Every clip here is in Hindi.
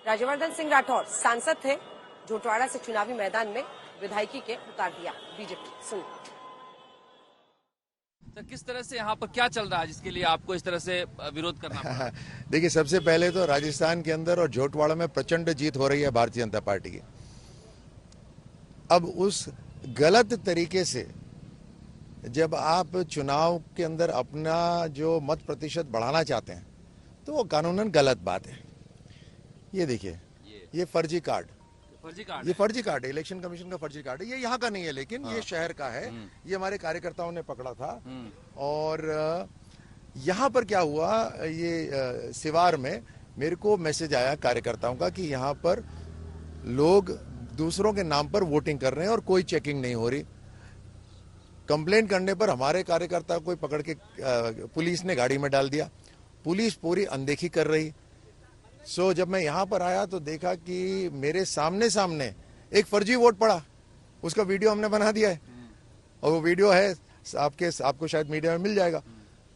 राज्यवर्धन सिंह राठौर सांसद थे, जोटवाड़ा से चुनावी मैदान में विधायकी के उतार दिया बीजेपी। सुन तो किस तरह से यहाँ पर क्या चल रहा है जिसके लिए आपको इस तरह से विरोध करना पड़ा? देखिए, सबसे पहले तो राजस्थान के अंदर और जोटवाड़ा में प्रचंड जीत हो रही है भारतीय जनता पार्टी की। अब उस गलत तरीके से जब आप चुनाव के अंदर अपना जो मत प्रतिशत बढ़ाना चाहते हैं तो वो कानूनन गलत बात है। ये देखिए, ये फर्जी कार्ड है, इलेक्शन कमीशन का फर्जी कार्ड है। ये यहाँ का नहीं है, लेकिन ये शहर का है। ये हमारे कार्यकर्ताओं ने पकड़ा था। और यहाँ पर क्या हुआ, ये सिवार में मेरे को मैसेज आया कार्यकर्ताओं का कि यहाँ पर लोग दूसरों के नाम पर वोटिंग कर रहे हैं और कोई चेकिंग नहीं हो रही। कंप्लेंट करने पर हमारे कार्यकर्ता को पकड़ के पुलिस ने गाड़ी में डाल दिया। पुलिस पूरी अनदेखी कर रही। जब मैं यहाँ पर आया तो देखा कि मेरे सामने एक फर्जी वोट पड़ा। उसका वीडियो हमने बना दिया है और वो वीडियो है आपको शायद मीडिया में मिल जाएगा।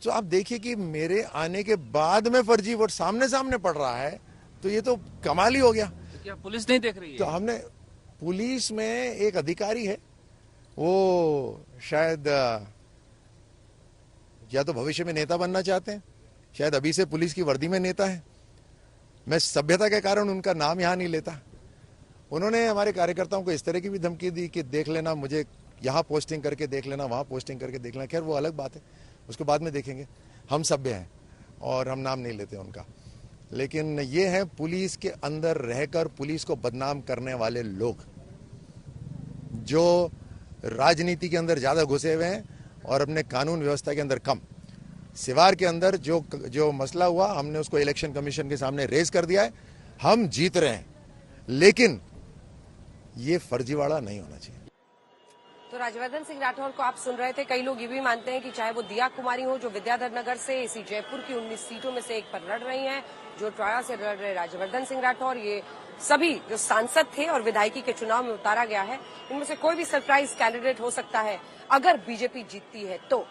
तो आप देखिए कि मेरे आने के बाद में फर्जी वोट सामने पड़ रहा है, तो ये तो कमाल ही हो गया। तो क्या पुलिस नहीं देख रही है? तो हमने, पुलिस में एक अधिकारी है, वो शायद या तो भविष्य में नेता बनना चाहते हैं, शायद अभी से पुलिस की वर्दी में नेता है। मैं सभ्यता के कारण उनका नाम यहां नहीं लेता। उन्होंने हमारे कार्यकर्ताओं को इस तरह की भी धमकी दी कि देख लेना, मुझे यहां पोस्टिंग करके देख लेना, वहां पोस्टिंग करके देख लेना। खैर वो अलग बात है, उसको बाद में देखेंगे। हम सभ्य हैं और हम नाम नहीं लेते उनका। लेकिन ये है पुलिस के अंदर रहकर पुलिस को बदनाम करने वाले लोग, जो राजनीति के अंदर ज्यादा घुसे हुए हैं और अपने कानून व्यवस्था के अंदर कम। सिवार के अंदर जो मसला हुआ, हमने उसको इलेक्शन कमीशन के सामने रेज कर दिया है। हम जीत रहे हैं, लेकिन ये फर्जीवाड़ा नहीं होना चाहिए। तो राज्यवर्धन सिंह राठौर को आप सुन रहे थे। कई लोग ये भी मानते हैं कि चाहे वो दिया कुमारी हो, जो विद्याधर नगर से इसी जयपुर की 19 सीटों में से एक पर लड़ रही हैं, जोटवाड़ा से लड़ रहे राज्यवर्धन सिंह राठौर, ये सभी जो सांसद थे और विधायकी के चुनाव में उतारा गया है, इनमें से कोई भी सरप्राइज कैंडिडेट हो सकता है अगर बीजेपी जीतती है तो।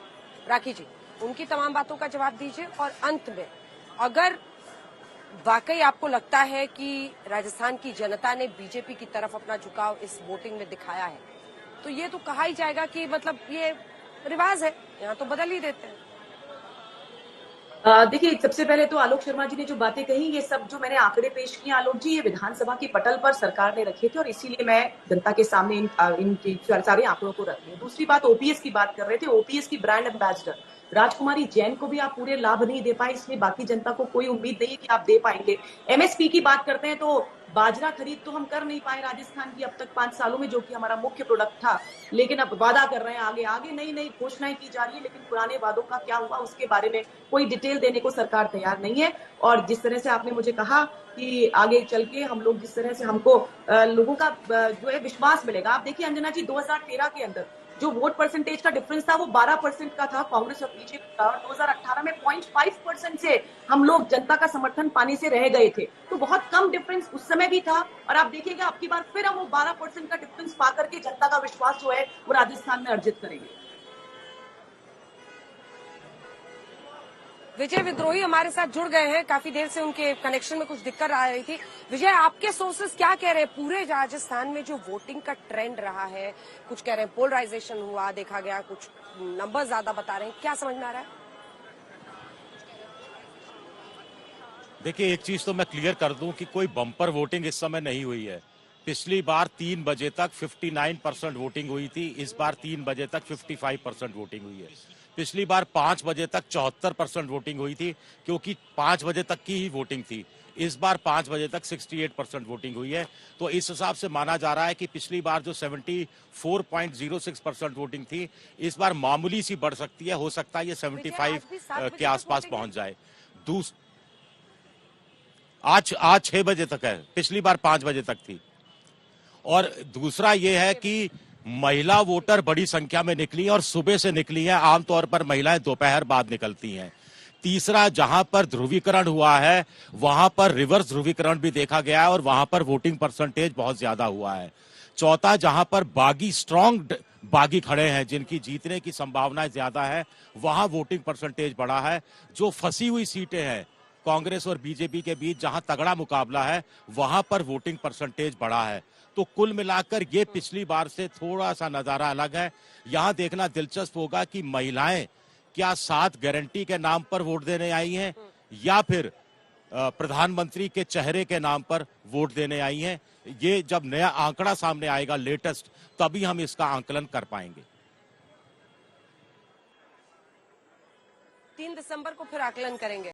राखी जी, उनकी तमाम बातों का जवाब दीजिए। और अंत में, अगर वाकई आपको लगता है कि राजस्थान की जनता ने बीजेपी की तरफ अपना झुकाव इस वोटिंग में दिखाया है, तो ये तो कहा ही जाएगा कि मतलब ये रिवाज है, यहाँ तो बदल ही देते हैं। देखिए, सबसे पहले तो आलोक शर्मा जी ने जो बातें कही, ये सब जो मैंने आंकड़े पेश किए आलोक जी, ये विधानसभा के पटल पर सरकार ने रखे थे और इसीलिए मैं जनता के सामने इन सारे आंकड़ों को रख रही हूँ। दूसरी बात, ओपीएस की बात कर रहे थे। ओपीएस की ब्रांड एम्बेसडर राजकुमारी जैन को भी आप पूरे लाभ नहीं दे पाए, इसलिए बाकी जनता को कोई उम्मीद नहीं है कि आप दे पाएंगे। एमएसपी की बात करते हैं तो बाजरा खरीद तो हम कर नहीं पाए राजस्थान की अब तक 5 सालों में, जो कि हमारा मुख्य प्रोडक्ट था। लेकिन अब वादा कर रहे हैं आगे नई घोषणाएं की जा रही है, लेकिन पुराने वादों का क्या हुआ उसके बारे में कोई डिटेल देने को सरकार तैयार नहीं है। और जिस तरह से आपने मुझे कहा कि आगे चल के हम लोग, जिस तरह से हमको लोगों का जो है विश्वास मिलेगा। आप देखिए अंजना जी, 2013 के अंदर जो वोट परसेंटेज का डिफरेंस था वो 12% का था कांग्रेस और बीजेपी का, और 2018 में 0.5% से हम लोग जनता का समर्थन पाने से रह गए थे। तो बहुत कम डिफरेंस उस समय भी था, और आप देखिएगा अब की बार फिर हम वो 12% का डिफरेंस पा करके जनता का विश्वास जो है वो राजस्थान में अर्जित करेंगे। विजय विद्रोही हमारे साथ जुड़ गए हैं। काफी देर से उनके कनेक्शन में कुछ दिक्कत आ रही थी। विजय, आपके सोर्सेस क्या कह रहे हैं? पूरे राजस्थान में जो वोटिंग का ट्रेंड रहा है, कुछ कह रहे हैं पोलराइजेशन हुआ देखा गया, कुछ नंबर ज्यादा बता रहे हैं, क्या समझ में आ रहा है? देखिए, एक चीज तो मैं क्लियर कर दूं कि कोई बम्पर वोटिंग इस समय नहीं हुई है। पिछली बार 3 बजे तक 59% वोटिंग हुई थी, इस बार 3 बजे तक 55% वोटिंग हुई है। पिछली बार 5 बजे तक 74% वोटिंग हुई थी, क्योंकि 5 बजे तक की ही वोटिंग थी। इस बार 5 बजे तक 68% वोटिंग हुई है। तो इस हिसाब से माना जा रहा है कि पिछली बार जो 74.06% वोटिंग थी, इस बार मामूली सी बढ़ सकती है। हो सकता है ये 75 के आसपास पहुंच जाए। आज 6 बजे तक है, पिछली बार 5 बजे तक थी। और दूसरा ये है कि महिला वोटर बड़ी संख्या में निकली और सुबह से निकली है। आमतौर पर महिलाएं दोपहर बाद निकलती हैं। तीसरा, जहां पर ध्रुवीकरण हुआ है वहां पर रिवर्स ध्रुवीकरण भी देखा गया है और वहां पर वोटिंग परसेंटेज बहुत ज्यादा हुआ है। चौथा, जहां पर स्ट्रांग बागी खड़े हैं, जिनकी जीतने की संभावनाएं ज्यादा है, वहां वोटिंग परसेंटेज बढ़ा है। जो फंसी हुई सीटें हैं कांग्रेस और बीजेपी के बीच जहां तगड़ा मुकाबला है वहां पर वोटिंग परसेंटेज बढ़ा है। तो कुल मिलाकर ये पिछली बार से थोड़ा सा नजारा अलग है। यहां देखना दिलचस्प होगा कि महिलाएं क्या 7 गारंटी के नाम पर वोट देने आई हैं या फिर प्रधानमंत्री के चेहरे के नाम पर वोट देने आई हैं। ये जब नया आंकड़ा सामने आएगा लेटेस्ट, तभी हम इसका आंकलन कर पाएंगे। 3 दिसंबर को फिर आकलन करेंगे।